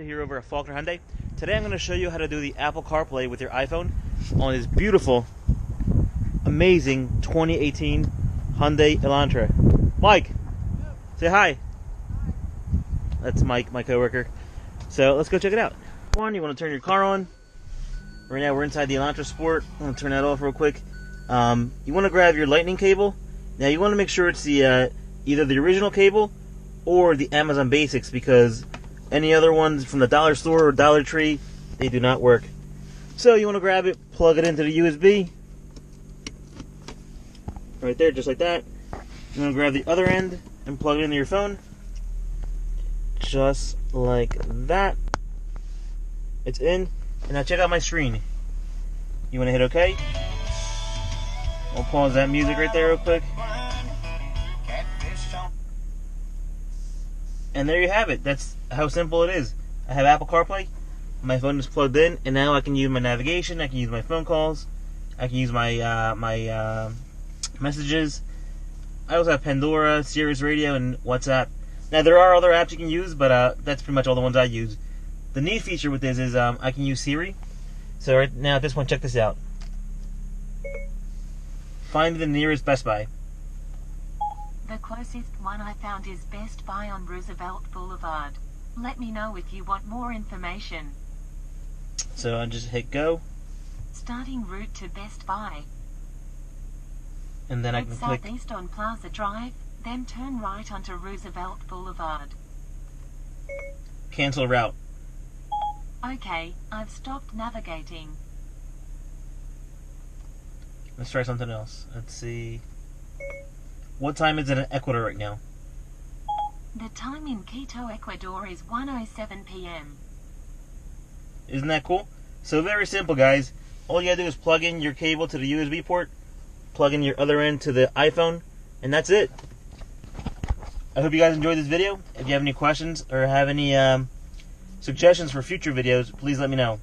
Here over at Faulkner Hyundai. Today I'm going to show you how to do the Apple CarPlay with your iPhone on this beautiful, amazing 2018 Hyundai Elantra. Mike, say hi. That's Mike, my coworker. So let's go check it out. One, you want to turn your car on. Right now we're inside the Elantra Sport. I'm going to turn that off real quick. You want to grab your lightning cable. Now you want to make sure it's the either the original cable or the Amazon Basics, because any other ones from the dollar store or Dollar Tree, they do not work. So you want to grab it, plug it into the USB. Right there, just like that. You want to grab the other end and plug it into your phone. Just like that. It's in. And now check out my screen. You want to hit OK? I'll pause that music right there real quick. And there you have it. That's how simple it is. I have Apple CarPlay. My phone is plugged in, and now I can use my navigation. I can use my phone calls. I can use my messages. I also have Pandora, Sirius Radio, and WhatsApp. Now there are other apps you can use, but that's pretty much all the ones I use. The neat feature with this is I can use Siri. So right now at this point, check this out. Find the nearest Best Buy. The closest one I found is Best Buy on Roosevelt Boulevard. Let me know if you want more information. So I just hit go. Starting route to Best Buy. And then I can click southeast on Plaza Drive, then turn right onto Roosevelt Boulevard. Cancel route. Okay, I've stopped navigating. Let's try something else. Let's see. What time is it in Ecuador right now? The time in Quito, Ecuador is 1:07 p.m. Isn't that cool? So very simple, guys. All you gotta do is plug in your cable to the USB port, plug in your other end to the iPhone, and that's it. I hope you guys enjoyed this video. If you have any questions or have any suggestions for future videos, please let me know.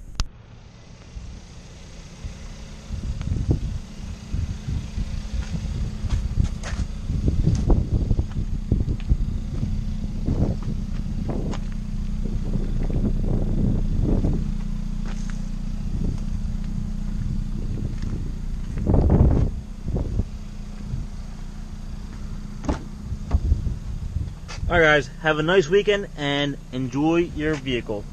Alright guys, have a nice weekend and enjoy your vehicle.